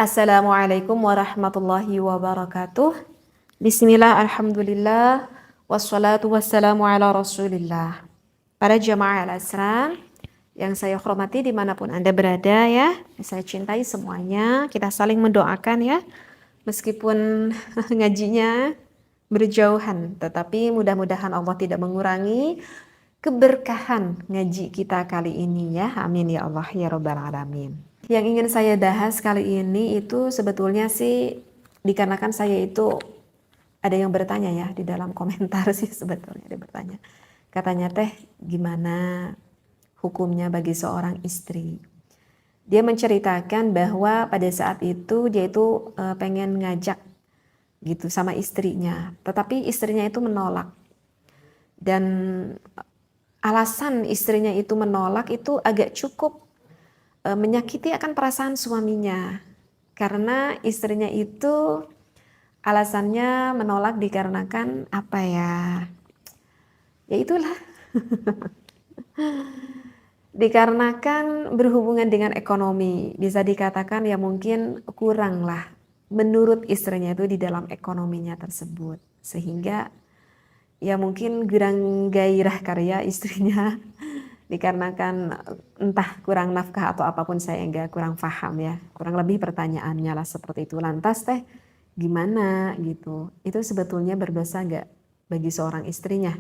Assalamualaikum warahmatullahi wabarakatuh. Bismillah, alhamdulillah, wassalatu wassalamu ala rasulillah. Para jamaah al-Islam yang saya hormati dimanapun Anda berada ya, saya cintai semuanya, kita saling mendoakan ya, meskipun ngajinya berjauhan, tetapi mudah-mudahan Allah tidak mengurangi keberkahan ngaji kita kali ini ya, amin ya Allah ya rabbal alamin. Yang ingin saya bahas kali ini itu sebetulnya sih dikarenakan saya itu ada yang bertanya ya di dalam komentar sih sebetulnya dia bertanya. Katanya teh gimana hukumnya bagi seorang istri. Dia menceritakan bahwa pada saat itu dia itu pengen ngajak gitu sama istrinya. Tetapi istrinya itu menolak. Dan alasan istrinya itu menolak itu agak cukup menyakiti akan perasaan suaminya karena istrinya itu alasannya menolak dikarenakan apa ya itulah dikarenakan berhubungan dengan ekonomi, bisa dikatakan ya mungkin kurang lah menurut istrinya itu di dalam ekonominya tersebut, sehingga ya mungkin kurang gairah karya istrinya dikarenakan entah kurang nafkah atau apapun, saya enggak kurang paham ya, kurang lebih pertanyaannya lah seperti itu. Lantas teh gimana gitu, itu sebetulnya berdosa enggak bagi seorang istrinya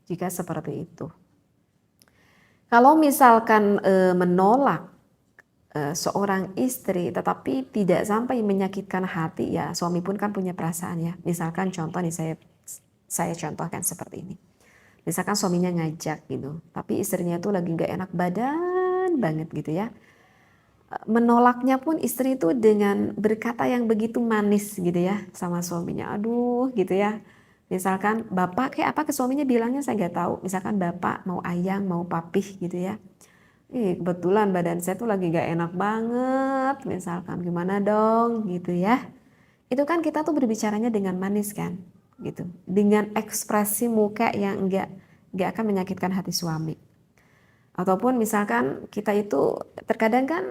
jika seperti itu? Kalau misalkan menolak seorang istri tetapi tidak sampai menyakitkan hati, ya suami pun kan punya perasaan ya. Misalkan contoh nih, saya contohkan seperti ini. Misalkan suaminya ngajak gitu, tapi istrinya tuh lagi gak enak badan banget gitu ya. Menolaknya pun istri itu dengan berkata yang begitu manis gitu ya sama suaminya. Aduh gitu ya. Misalkan bapak kayak apa ke suaminya bilangnya saya nggak tahu. Misalkan bapak mau ayang mau papih gitu ya. Kebetulan badan saya tuh lagi gak enak banget. Misalkan gimana dong gitu ya. Itu kan kita tuh berbicaranya dengan manis kan gitu, dengan ekspresi muka yang enggak akan menyakitkan hati suami. Ataupun misalkan kita itu terkadang kan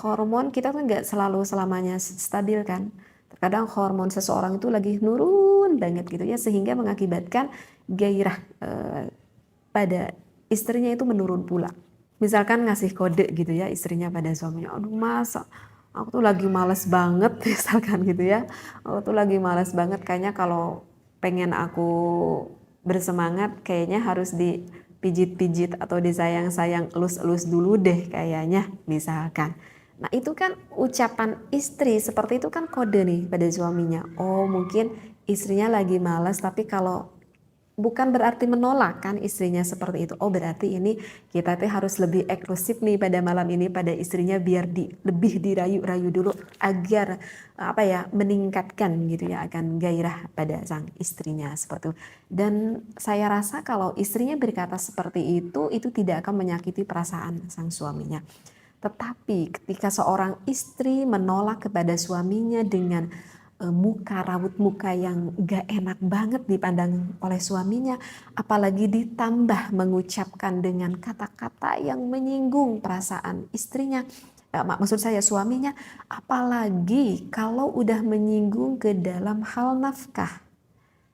hormon kita tuh enggak selalu selamanya stabil kan, terkadang hormon seseorang itu lagi nurun banget gitu ya, sehingga mengakibatkan gairah pada istrinya itu menurun pula. Misalkan ngasih kode gitu ya istrinya pada suaminya, aduh mas aku tuh lagi males banget misalkan gitu ya, aku tuh lagi males banget, kayaknya kalau pengen aku bersemangat kayaknya harus dipijit-pijit atau disayang-sayang, elus-elus dulu deh kayaknya misalkan. Nah itu kan ucapan istri seperti itu kan kode nih pada suaminya, oh mungkin istrinya lagi males, tapi kalau bukan berarti menolak kan istrinya seperti itu. Oh berarti ini kita tuh harus lebih eksklusif nih pada malam ini pada istrinya, biar lebih dirayu-rayu dulu agar apa ya meningkatkan gitu ya akan gairah pada sang istrinya seperti itu. Dan saya rasa kalau istrinya berkata seperti itu tidak akan menyakiti perasaan sang suaminya. Tetapi ketika seorang istri menolak kepada suaminya dengan raut muka yang gak enak banget dipandang oleh suaminya, apalagi ditambah mengucapkan dengan kata-kata yang menyinggung perasaan istrinya, maksud saya suaminya, apalagi kalau udah menyinggung ke dalam hal nafkah,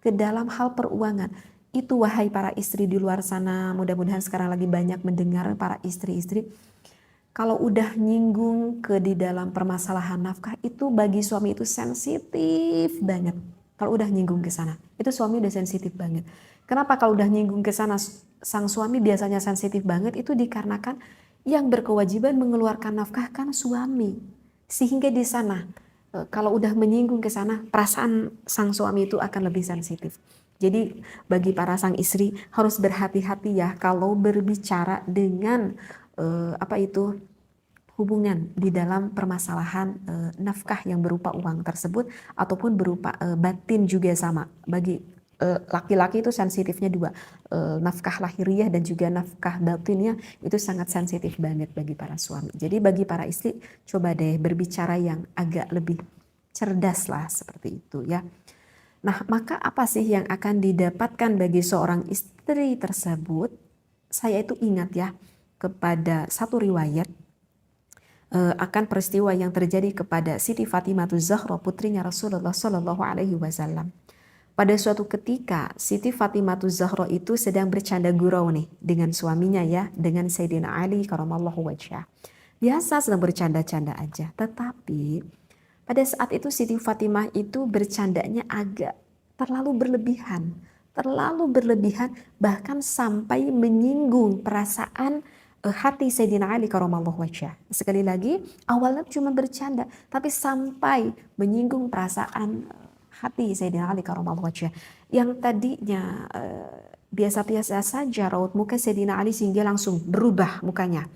ke dalam hal peruangan. Itu wahai para istri di luar sana, mudah-mudahan sekarang lagi banyak mendengar para istri-istri, kalau udah nyinggung ke di dalam permasalahan nafkah itu bagi suami itu sensitif banget. Kalau udah nyinggung ke sana, itu suami udah sensitif banget. Kenapa kalau udah nyinggung ke sana sang suami biasanya sensitif banget? Itu dikarenakan yang berkewajiban mengeluarkan nafkah kan suami. Sehingga di sana kalau udah menyinggung ke sana, perasaan sang suami itu akan lebih sensitif. Jadi bagi para sang istri harus berhati-hati ya kalau berbicara dengan hubungan di dalam permasalahan nafkah yang berupa uang tersebut ataupun berupa batin juga sama. Bagi laki-laki itu sensitifnya dua, nafkah lahiriah dan juga nafkah batinnya itu sangat sensitif banget bagi para suami. Jadi bagi para istri coba deh berbicara yang agak lebih cerdas lah seperti itu ya. Nah, maka apa sih yang akan didapatkan bagi seorang istri tersebut? Saya itu ingat ya kepada satu riwayat akan peristiwa yang terjadi kepada Siti Fatimah Zahra, putrinya Rasulullah Shallallahu Alaihi Wasallam. Pada suatu ketika Siti Fatimah Zahra itu sedang bercanda gurau nih dengan suaminya ya, dengan Sayyidina Ali karamallahu wajhah. Biasa sedang bercanda-canda aja. Tetapi pada saat itu Siti Fatimah itu bercandanya agak terlalu berlebihan. Terlalu berlebihan bahkan sampai menyinggung perasaan hati Sayyidina Ali karamallahu wajhah. Sekali lagi, awalnya cuma bercanda, tapi sampai menyinggung perasaan hati Sayyidina Ali karamallahu wajhah. Yang tadinya biasa-biasa saja raut muka Sayyidina Ali sehingga langsung berubah mukanya.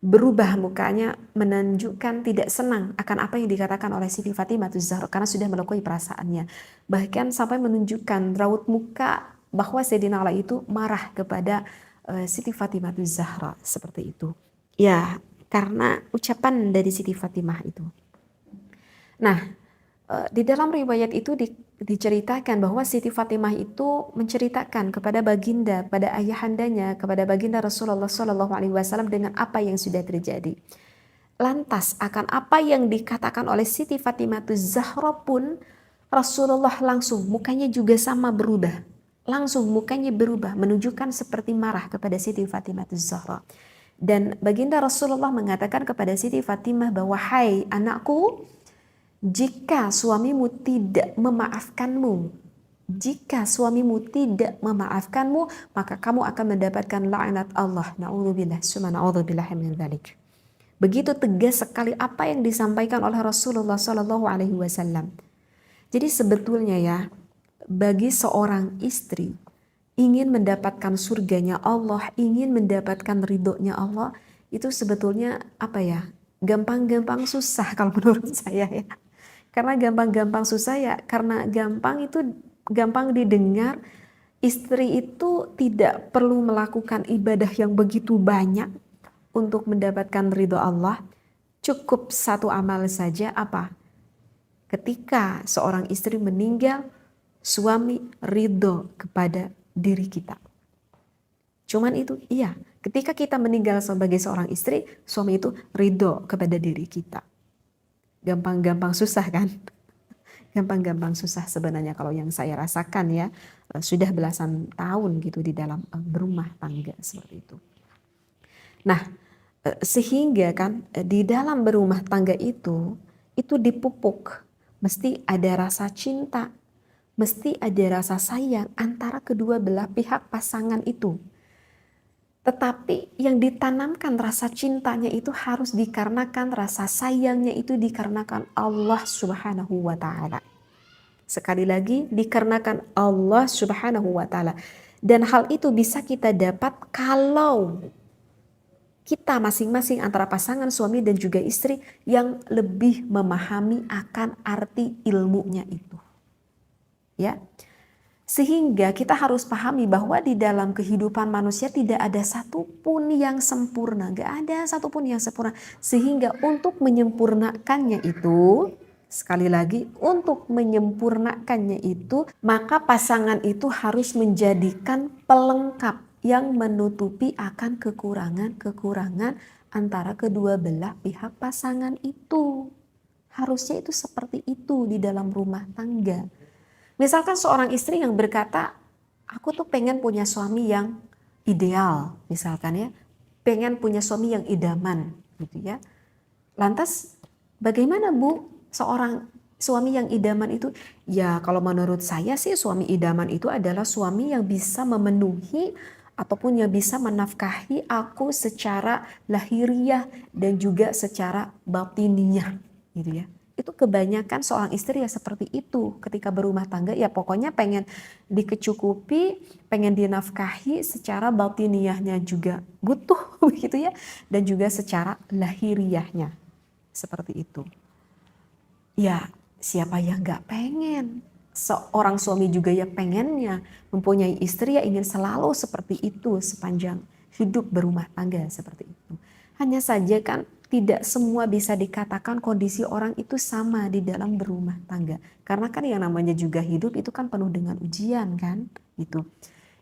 Berubah mukanya menunjukkan tidak senang akan apa yang dikatakan oleh Siti Fatimah Zahra karena sudah melukai perasaannya. Bahkan sampai menunjukkan raut muka bahwa Sayyidina Ali itu marah kepada Siti Fatimah Zahra seperti itu. Ya, karena ucapan dari Siti Fatimah itu. Nah, di dalam riwayat itu diceritakan bahwa Siti Fatimah itu menceritakan kepada baginda, pada ayahandanya, kepada baginda Rasulullah Shallallahu Alaihi Wasallam dengan apa yang sudah terjadi. Lantas akan apa yang dikatakan oleh Siti Fatimah Zahra pun Rasulullah langsung mukanya juga sama berubah. Langsung mukanya berubah menunjukkan seperti marah kepada Siti Fatimah Zahra. Dan baginda Rasulullah mengatakan kepada Siti Fatimah bahwa hai anakku, jika suamimu tidak memaafkanmu, maka kamu akan mendapatkan laknat Allah. Na'udzubillah, summa na'udzubillah min dzalik. Begitu tegas sekali apa yang disampaikan oleh Rasulullah Sallallahu Alaihi Wasallam. Jadi sebetulnya ya, bagi seorang istri ingin mendapatkan surganya Allah, ingin mendapatkan ridhonya Allah, itu sebetulnya apa ya? Gampang-gampang susah kalau menurut saya ya. Karena gampang-gampang susah ya, karena gampang didengar, istri itu tidak perlu melakukan ibadah yang begitu banyak untuk mendapatkan ridho Allah. Cukup satu amal saja apa? Ketika seorang istri meninggal, suami ridho kepada diri kita. Cuman itu, iya. Ketika kita meninggal sebagai seorang istri, suami itu ridho kepada diri kita. Gampang-gampang susah kan? Gampang-gampang susah sebenarnya kalau yang saya rasakan ya. Sudah belasan tahun gitu di dalam berumah tangga seperti itu. Nah, sehingga kan di dalam berumah tangga itu dipupuk. Mesti ada rasa cinta, mesti ada rasa sayang antara kedua belah pihak pasangan itu. Tetapi yang ditanamkan rasa cintanya itu harus dikarenakan rasa sayangnya itu dikarenakan Allah Subhanahu wa Ta'ala. Sekali lagi, dikarenakan Allah Subhanahu wa Ta'ala. Dan hal itu bisa kita dapat kalau kita masing-masing antara pasangan suami dan juga istri yang lebih memahami akan arti ilmunya itu. Ya. Sehingga kita harus pahami bahwa di dalam kehidupan manusia tidak ada satupun yang sempurna. Gak ada satupun yang sempurna. Sehingga untuk menyempurnakannya itu, sekali lagi, untuk menyempurnakannya itu, maka pasangan itu harus menjadikan pelengkap yang menutupi akan kekurangan-kekurangan antara kedua belah pihak pasangan itu. Harusnya itu seperti itu di dalam rumah tangga. Misalkan seorang istri yang berkata, aku tuh pengen punya suami yang ideal, misalkan ya, pengen punya suami yang idaman, gitu ya. Lantas, bagaimana Bu, seorang suami yang idaman itu? Ya, kalau menurut saya sih suami idaman itu adalah suami yang bisa memenuhi ataupun yang bisa menafkahi aku secara lahiriah dan juga secara batiniah, gitu ya. Itu kebanyakan seorang istri ya seperti itu ketika berumah tangga, ya pokoknya pengen dikecukupi, pengen dinafkahi secara batiniahnya juga butuh begitu ya, dan juga secara lahiriahnya seperti itu. Ya siapa yang gak pengen? Seorang suami juga ya pengennya mempunyai istri ya ingin selalu seperti itu sepanjang hidup berumah tangga seperti itu. Hanya saja kan tidak semua bisa dikatakan kondisi orang itu sama di dalam berumah tangga. Karena kan yang namanya juga hidup itu kan penuh dengan ujian kan, gitu.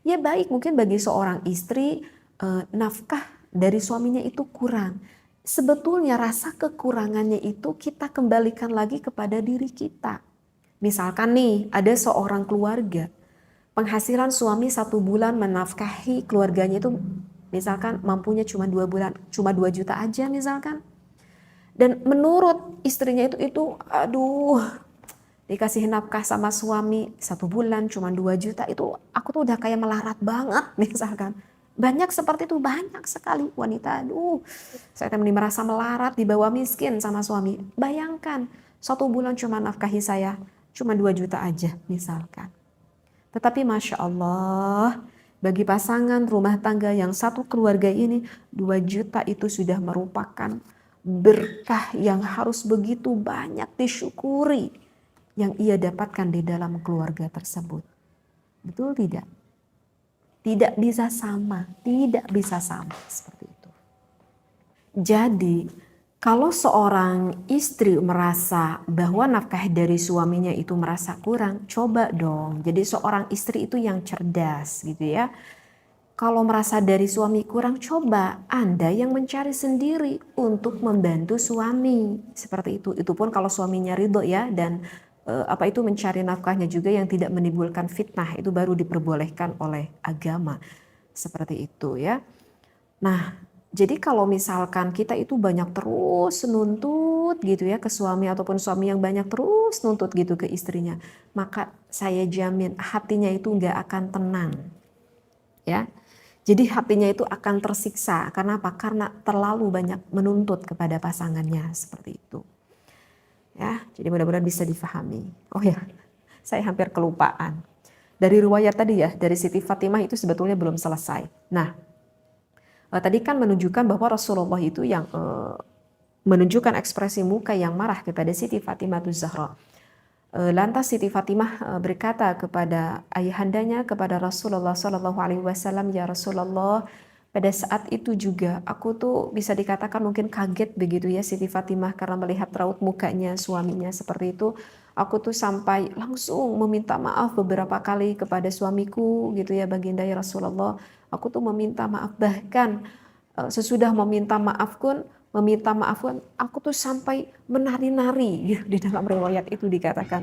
Ya baik mungkin bagi seorang istri nafkah dari suaminya itu kurang. sebetulnya rasa kekurangannya itu kita kembalikan lagi kepada diri kita. Misalkan nih, ada seorang keluarga, penghasilan suami 1 bulan menafkahi keluarganya itu misalkan mampunya cuma 2 bulan, cuma 2 juta aja misalkan. Dan menurut istrinya itu aduh, dikasih nafkah sama suami 1 bulan cuma 2 juta, itu aku tuh udah kayak melarat banget misalkan. Banyak seperti itu, banyak sekali wanita, aduh saya merasa melarat, dibawa miskin sama suami. Bayangkan 1 bulan cuma nafkahi saya cuma 2 juta aja misalkan. Tetapi Masya Allah, bagi pasangan rumah tangga yang satu keluarga ini, 2 juta itu sudah merupakan berkah yang harus begitu banyak disyukuri yang ia dapatkan di dalam keluarga tersebut. Betul tidak? Tidak bisa sama, tidak bisa sama seperti itu. Jadi, kalau seorang istri merasa bahwa nafkah dari suaminya itu merasa kurang, coba dong. Jadi seorang istri itu yang cerdas gitu ya. Kalau merasa dari suami kurang, coba Anda yang mencari sendiri untuk membantu suami. Seperti itu. Itu pun kalau suaminya ridho ya, dan mencari nafkahnya juga yang tidak menimbulkan fitnah, itu baru diperbolehkan oleh agama. Seperti itu ya. Nah, jadi kalau misalkan kita itu banyak terus nuntut gitu ya ke suami, ataupun suami yang banyak terus nuntut gitu ke istrinya, maka saya jamin hatinya itu nggak akan tenang. Ya. Jadi hatinya itu akan tersiksa. Karena apa? Karena terlalu banyak menuntut kepada pasangannya, seperti itu. Ya, jadi mudah-mudahan bisa difahami. Oh ya, saya hampir kelupaan. Dari riwayat tadi ya, dari Siti Fatimah itu sebetulnya belum selesai. Nah, tadi kan menunjukkan bahwa Rasulullah itu yang menunjukkan ekspresi muka yang marah kepada Siti Fatimah Zahra. Lantas Siti Fatimah berkata kepada ayahandanya, kepada Rasulullah SAW, ya Rasulullah, pada saat itu juga aku tuh bisa dikatakan mungkin kaget begitu ya Siti Fatimah, karena melihat raut mukanya suaminya seperti itu. Aku tuh sampai langsung meminta maaf beberapa kali kepada suamiku gitu ya baginda ya Rasulullah. Aku tuh meminta maaf, bahkan sesudah meminta maaf pun aku tuh sampai menari-nari gitu. Di dalam riwayat itu dikatakan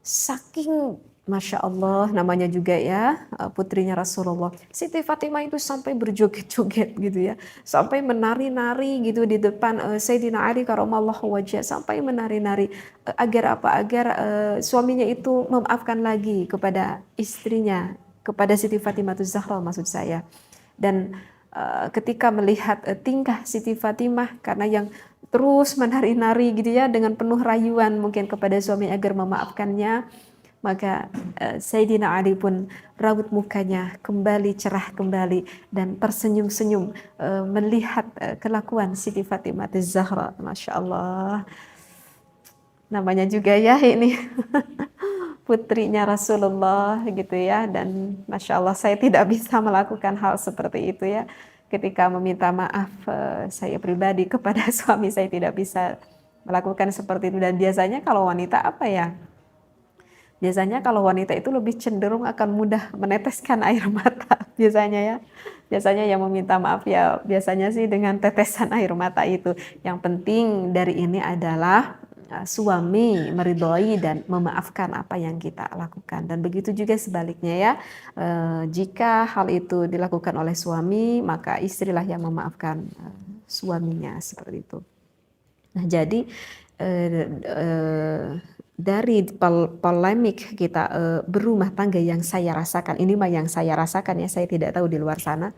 saking Masya Allah, namanya juga ya putrinya Rasulullah, Siti Fatimah itu sampai berjoget-joget gitu ya, sampai menari-nari gitu di depan Sayyidina Ali karamallahu wajhah, sampai menari-nari agar apa? Agar suaminya itu memaafkan lagi kepada istrinya, kepada Siti Fatimah Zahra maksud saya. Dan ketika melihat tingkah Siti Fatimah, karena yang terus menari-nari gitu ya dengan penuh rayuan mungkin kepada suami agar memaafkannya, maka Sayyidina Ali pun raut mukanya kembali cerah kembali dan tersenyum-senyum melihat kelakuan Siti Fatimah Zahra. Masya Allah, namanya juga ya ini putrinya Rasulullah gitu ya. Dan Masya Allah, saya tidak bisa melakukan hal seperti itu ya. Ketika meminta maaf saya pribadi kepada suami, saya tidak bisa melakukan seperti itu. Dan biasanya kalau wanita apa ya, biasanya kalau wanita itu lebih cenderung akan mudah meneteskan air mata biasanya ya. Biasanya yang meminta maaf ya biasanya sih dengan tetesan air mata itu. Yang penting dari ini adalah suami meridhoi dan memaafkan apa yang kita lakukan. Dan begitu juga sebaliknya ya. Jika hal itu dilakukan oleh suami, maka istrilah yang memaafkan suaminya, seperti itu. Nah, jadi dari polemik kita berumah tangga yang saya rasakan, ini mah yang saya rasakan ya, saya tidak tahu di luar sana,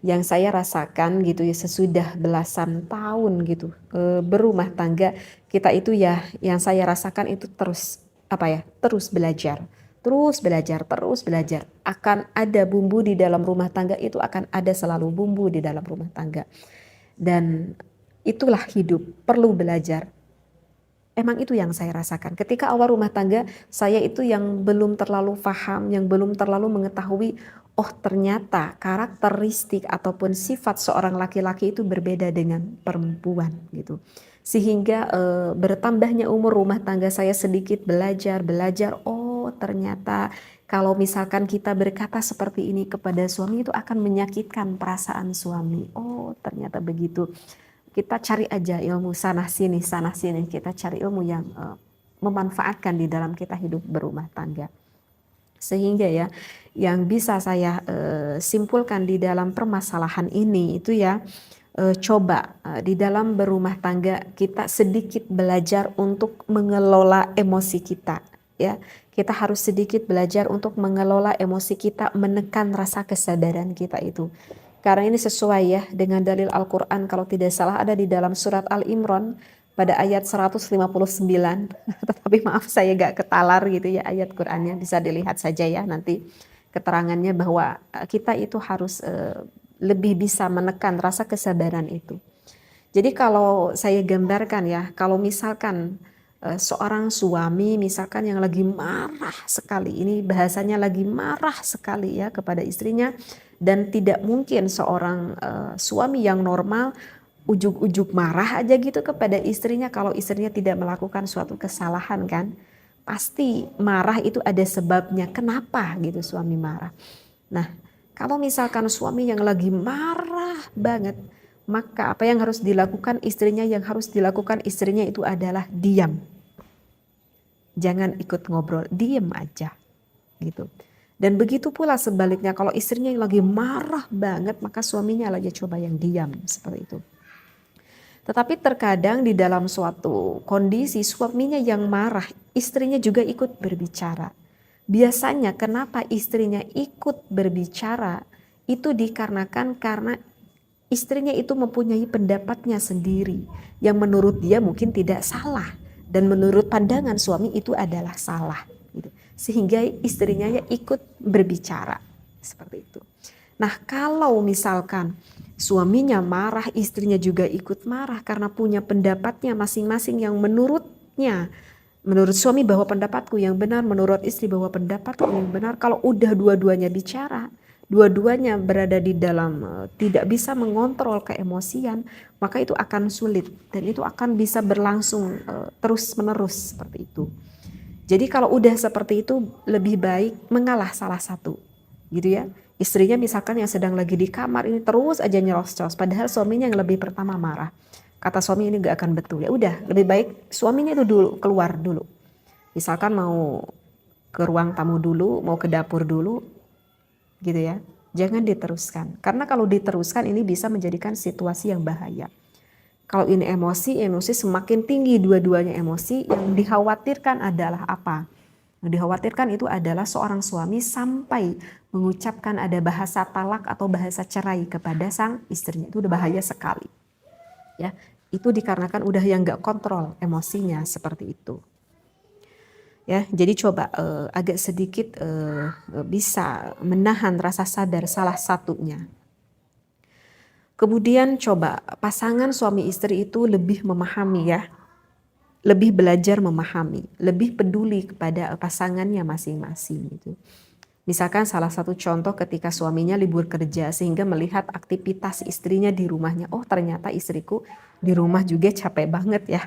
yang saya rasakan gitu ya sesudah belasan tahun gitu berumah tangga kita itu ya, yang saya rasakan itu terus terus belajar, terus belajar. Akan ada bumbu di dalam rumah tangga, itu akan ada selalu bumbu di dalam rumah tangga. Dan itulah hidup, perlu belajar. Emang itu yang saya rasakan. Ketika awal rumah tangga, saya itu yang belum terlalu paham, yang belum terlalu mengetahui, oh ternyata karakteristik ataupun sifat seorang laki-laki itu berbeda dengan perempuan gitu. Sehingga bertambahnya umur rumah tangga saya sedikit belajar, oh ternyata kalau misalkan kita berkata seperti ini kepada suami itu akan menyakitkan perasaan suami. Oh ternyata begitu. kita cari aja ilmu sana sini, kita cari ilmu yang memanfaatkan di dalam kita hidup berumah tangga. Sehingga ya, yang bisa saya simpulkan di dalam permasalahan ini itu ya, coba di dalam berumah tangga kita sedikit belajar untuk mengelola emosi kita, ya. Kita harus sedikit belajar untuk mengelola emosi kita, menekan rasa kesadaran kita itu. Karena ini sesuai ya dengan dalil Al-Quran, kalau tidak salah ada di dalam surat Al-Imran pada ayat 159. Tetapi maaf saya gak ketalar gitu ya ayat Qurannya, bisa dilihat saja ya nanti keterangannya, bahwa kita itu harus lebih bisa menekan rasa kesadaran itu. Jadi kalau saya gambarkan ya, kalau misalkan seorang suami misalkan yang lagi marah sekali, ini bahasanya lagi marah sekali ya kepada istrinya, dan tidak mungkin seorang suami yang normal ujuk-ujuk marah aja gitu kepada istrinya kalau istrinya tidak melakukan suatu kesalahan kan. Pasti marah itu ada sebabnya, kenapa gitu suami marah. Nah, kalau misalkan suami yang lagi marah banget, maka apa yang harus dilakukan istrinya? Yang harus dilakukan istrinya itu adalah diam. Jangan ikut ngobrol, diam aja gitu. Dan begitu pula sebaliknya, kalau istrinya yang lagi marah banget, maka suaminya aja coba yang diam, seperti itu. Tetapi terkadang di dalam suatu kondisi suaminya yang marah, istrinya juga ikut berbicara. Biasanya kenapa istrinya ikut berbicara itu dikarenakan karena istrinya itu mempunyai pendapatnya sendiri yang menurut dia mungkin tidak salah, dan menurut pandangan suami itu adalah salah gitu. Sehingga istrinya ya ikut berbicara seperti itu. Nah, kalau misalkan suaminya marah, istrinya juga ikut marah karena punya pendapatnya masing-masing yang menurut suami bahwa pendapatku yang benar, menurut istri bahwa pendapatku yang benar. Kalau udah dua-duanya bicara, dua-duanya berada di dalam tidak bisa mengontrol keemosian, maka itu akan sulit dan itu akan bisa berlangsung terus-menerus seperti itu. Jadi kalau udah seperti itu lebih baik mengalah salah satu gitu ya. Istrinya misalkan yang sedang lagi di kamar ini terus aja nyelos-celos, padahal suaminya yang lebih pertama marah. Kata suami ini gak akan betul, ya udah lebih baik suaminya itu dulu keluar dulu. Misalkan mau ke ruang tamu dulu, mau ke dapur dulu gitu ya. Jangan diteruskan, karena kalau diteruskan ini bisa menjadikan situasi yang bahaya. Kalau ini emosi semakin tinggi, dua-duanya emosi, yang dikhawatirkan adalah apa? Yang dikhawatirkan itu adalah seorang suami sampai mengucapkan ada bahasa talak atau bahasa cerai kepada sang istrinya. Itu udah bahaya sekali. Ya, itu dikarenakan udah yang gak kontrol emosinya seperti itu. Ya, jadi coba agak sedikit bisa menahan rasa sadar salah satunya. Kemudian coba pasangan suami istri itu lebih memahami ya, lebih belajar memahami, lebih peduli kepada pasangannya masing-masing gitu. Misalkan salah satu contoh ketika suaminya libur kerja sehingga melihat aktivitas istrinya di rumahnya, oh ternyata istriku di rumah juga capek banget ya,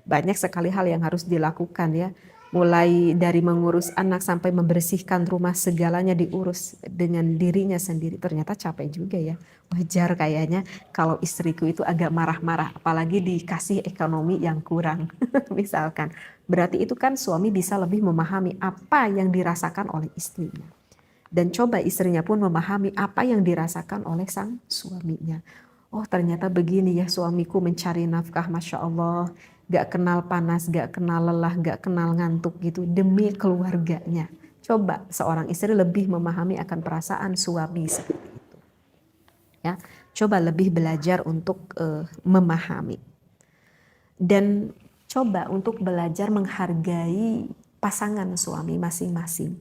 banyak sekali hal yang harus dilakukan ya. Mulai dari mengurus anak sampai membersihkan rumah, segalanya diurus dengan dirinya sendiri. Ternyata capek juga ya. Wajar kayaknya kalau istriku itu agak marah-marah, apalagi dikasih ekonomi yang kurang misalkan. Berarti itu kan suami bisa lebih memahami apa yang dirasakan oleh istrinya. Dan coba istrinya pun memahami apa yang dirasakan oleh sang suaminya. Oh ternyata begini ya suamiku mencari nafkah, Masya Allah. Gak kenal panas, gak kenal lelah, gak kenal ngantuk gitu demi keluarganya. Coba seorang istri lebih memahami akan perasaan suami seperti itu. Ya, coba lebih belajar untuk memahami. Dan coba untuk belajar menghargai pasangan suami masing-masing.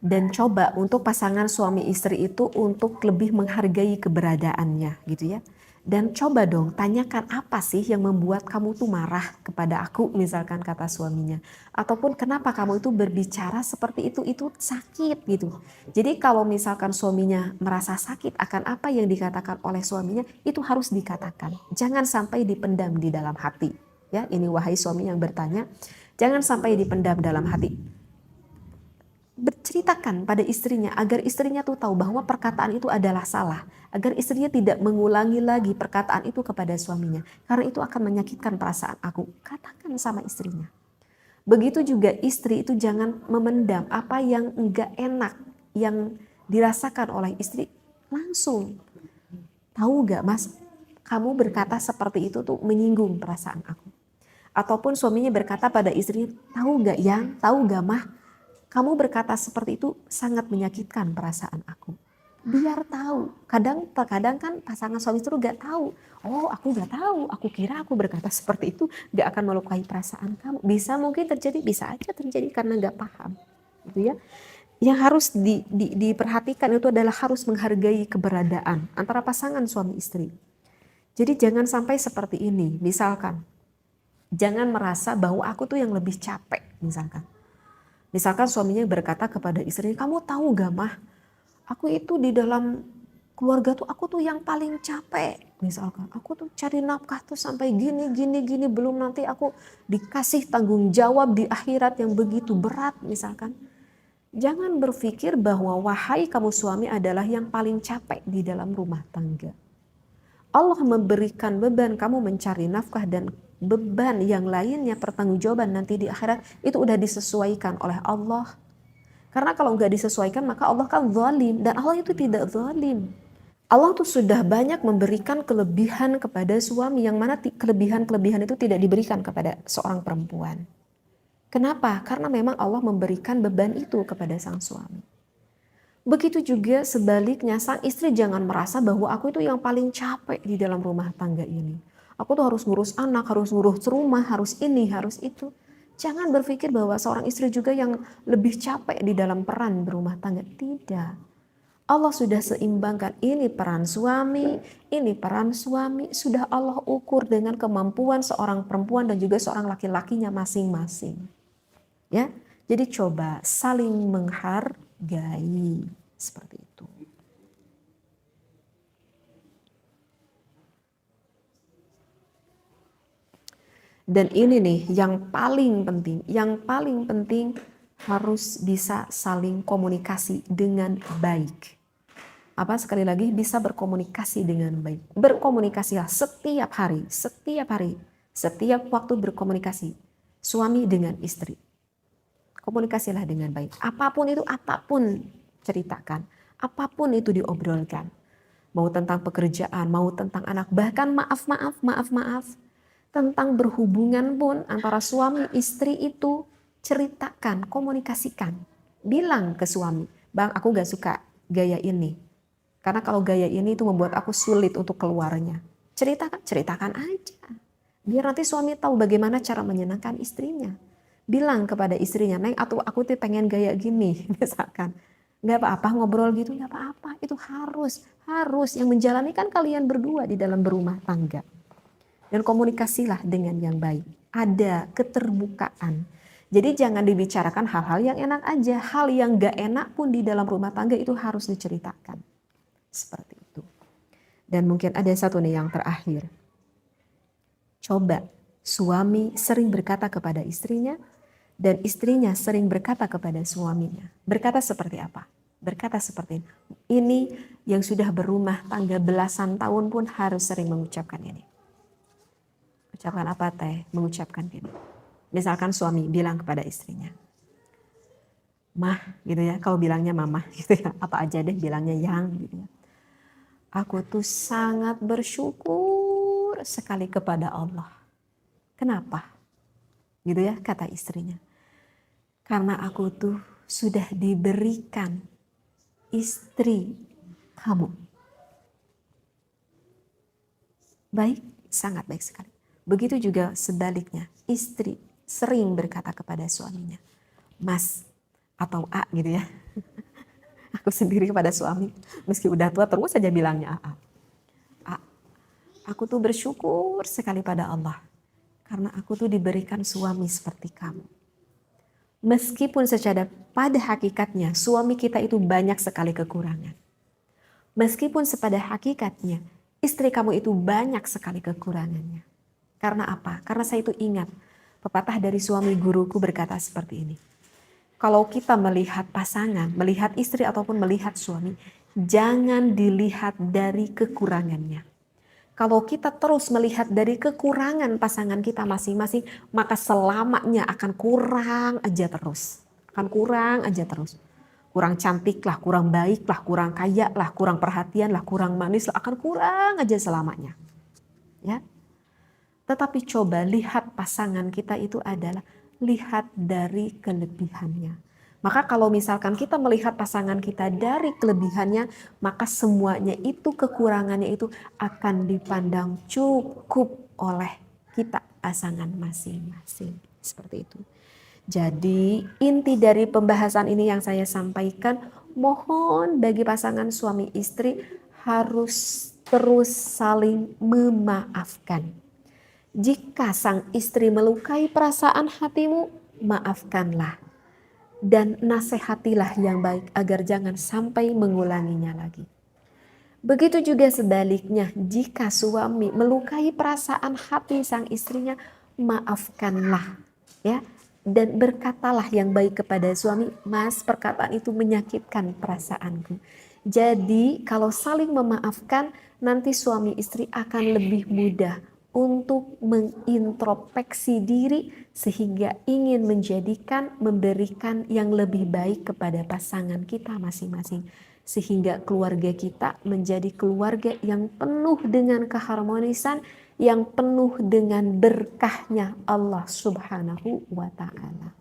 Dan coba untuk pasangan suami istri itu untuk lebih menghargai keberadaannya gitu ya. Dan coba dong tanyakan apa sih yang membuat kamu tuh marah kepada aku, misalkan kata suaminya. Ataupun kenapa kamu itu berbicara seperti itu sakit gitu. Jadi kalau misalkan suaminya merasa sakit akan apa yang dikatakan oleh suaminya, itu harus dikatakan. Jangan sampai dipendam di dalam hati. Ya, ini wahai suami yang bertanya, jangan sampai dipendam dalam hati. berceritakan pada istrinya agar istrinya tuh tahu bahwa perkataan itu adalah salah, agar istrinya tidak mengulangi lagi perkataan itu kepada suaminya, karena itu akan menyakitkan perasaan aku. Katakan sama istrinya. Begitu juga istri itu jangan memendam apa yang enggak enak yang dirasakan oleh istri, langsung. Tahu gak mas, kamu berkata seperti itu tuh menyinggung perasaan aku. Ataupun suaminya berkata pada istrinya, tahu gak yang, tahu gak mah, kamu berkata seperti itu sangat menyakitkan perasaan aku. Biar tahu. Kadang kan pasangan suami istri gak tahu. Oh, aku gak tahu. Aku kira aku berkata seperti itu gak akan melukai perasaan kamu. Bisa mungkin terjadi, bisa aja terjadi karena gak paham. Gitu ya. Yang harus diperhatikan itu adalah harus menghargai keberadaan antara pasangan suami istri. Jadi jangan sampai seperti ini. Misalkan, jangan merasa bahwa aku tuh yang lebih capek. Misalkan suaminya berkata kepada istrinya, kamu tahu gak mah, aku itu di dalam keluarga tuh aku tuh yang paling capek. Misalkan, aku tuh cari nafkah tuh sampai gini, belum nanti aku dikasih tanggung jawab di akhirat yang begitu berat misalkan. Jangan berpikir bahwa wahai kamu suami adalah yang paling capek di dalam rumah tangga. Allah memberikan beban kamu mencari nafkah dan beban yang lainnya pertanggungjawaban nanti di akhirat itu udah disesuaikan oleh Allah. Karena kalau nggak disesuaikan maka Allah kan zalim dan Allah itu tidak zalim. Allah tuh sudah banyak memberikan kelebihan kepada suami yang mana kelebihan-kelebihan itu tidak diberikan kepada seorang perempuan. Kenapa? Karena memang Allah memberikan beban itu kepada sang suami. Begitu juga sebaliknya, sang istri jangan merasa bahwa aku itu yang paling capek di dalam rumah tangga ini. Aku tuh harus ngurus anak, harus ngurus rumah, harus ini, harus itu. Jangan berpikir bahwa seorang istri juga yang lebih capek di dalam peran berumah tangga. Tidak. Allah sudah seimbangkan, ini peran suami, ini peran suami. Sudah Allah ukur dengan kemampuan seorang perempuan dan juga seorang laki-lakinya masing-masing. Ya, jadi coba saling menghargai seperti itu. Dan ini nih yang paling penting harus bisa saling komunikasi dengan baik. Apa sekali lagi bisa berkomunikasi dengan baik. Berkomunikasilah setiap hari, setiap waktu berkomunikasi suami dengan istri. Komunikasilah dengan baik. Apapun ceritakan. Apapun itu diobrolkan. Mau tentang pekerjaan, mau tentang anak, bahkan maaf. Tentang berhubungan pun antara suami istri itu ceritakan, komunikasikan. Bilang ke suami, bang aku gak suka gaya ini. Karena kalau gaya ini itu membuat aku sulit untuk keluarnya. Ceritakan aja. Biar nanti suami tahu bagaimana cara menyenangkan istrinya. Bilang kepada istrinya, Neng, aku tuh pengen gaya gini, misalkan. Gak apa-apa ngobrol gitu, gak apa-apa. Itu harus. Yang menjalani kan kalian berdua di dalam berumah tangga. Dan komunikasilah dengan yang baik. Ada keterbukaan. Jadi jangan dibicarakan hal-hal yang enak aja. Hal yang gak enak pun di dalam rumah tangga itu harus diceritakan. Seperti itu. Dan mungkin ada satu nih yang terakhir. Coba suami sering berkata kepada istrinya, dan istrinya sering berkata kepada suaminya. Berkata seperti apa? Berkata seperti ini yang sudah berumah tangga belasan tahun pun harus sering mengucapkan ini. Ucapkan apa teh? Mengucapkan ini. Misalkan suami bilang kepada istrinya, Mah gitu ya, kalau bilangnya mama gitu ya, apa aja deh bilangnya yang gitu ya. Aku tuh sangat bersyukur sekali kepada Allah. Kenapa? Gitu ya kata istrinya. Karena aku tuh sudah diberikan istri kamu. Baik, sangat baik sekali. Begitu juga sebaliknya, istri sering berkata kepada suaminya, Mas atau A gitu ya. Aku sendiri kepada suami, meski udah tua terus saja bilangnya A. Aku tuh bersyukur sekali pada Allah. Karena aku tuh diberikan suami seperti kamu. Meskipun secara pada hakikatnya suami kita itu banyak sekali kekurangan. Meskipun pada hakikatnya istri kamu itu banyak sekali kekurangannya. Karena apa? Karena saya itu ingat pepatah dari suami guruku berkata seperti ini. Kalau kita melihat pasangan, melihat istri ataupun melihat suami, jangan dilihat dari kekurangannya. Kalau kita terus melihat dari kekurangan pasangan kita masing-masing, maka selamanya akan kurang aja terus. Akan kurang aja terus. Kurang cantik lah, kurang baik lah, kurang kaya lah, kurang perhatian lah, kurang manis lah, akan kurang aja selamanya. Ya. Tetapi coba lihat pasangan kita itu adalah lihat dari kelebihannya. Maka kalau misalkan kita melihat pasangan kita dari kelebihannya, maka semuanya itu, kekurangannya itu akan dipandang cukup oleh kita pasangan masing-masing. Seperti itu. Jadi inti dari pembahasan ini yang saya sampaikan, mohon bagi pasangan suami istri harus terus saling memaafkan. Jika sang istri melukai perasaan hatimu, maafkanlah. Dan nasihatilah yang baik agar jangan sampai mengulanginya lagi. Begitu juga sebaliknya, jika suami melukai perasaan hati sang istrinya, maafkanlah. Ya, dan berkatalah yang baik kepada suami, "Mas, perkataan itu menyakitkan perasaanku." Jadi kalau saling memaafkan, nanti suami istri akan lebih mudah untuk mengintrospeksi diri sehingga ingin memberikan yang lebih baik kepada pasangan kita masing-masing. Sehingga keluarga kita menjadi keluarga yang penuh dengan keharmonisan, yang penuh dengan berkahnya Allah Subhanahu wa Ta'ala.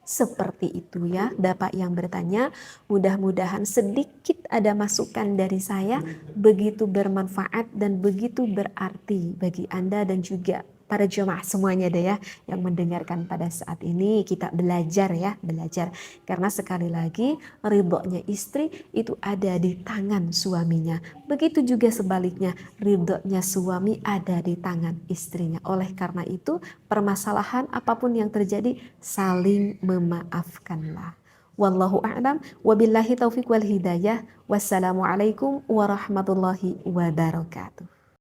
Seperti itu ya, Bapak yang bertanya. Mudah-mudahan sedikit ada masukan dari saya, begitu bermanfaat dan begitu berarti bagi Anda dan juga para jemaah semuanya deh ya yang mendengarkan pada saat ini. Kita belajar ya, belajar. Karena sekali lagi ridhonya istri itu ada di tangan suaminya. Begitu juga sebaliknya, ridhonya suami ada di tangan istrinya. Oleh karena itu, permasalahan apapun yang terjadi, saling memaafkanlah. Wallahu a'lam, wabillahi taufiq wal hidayah. Wassalamualaikum warahmatullahi wabarakatuh.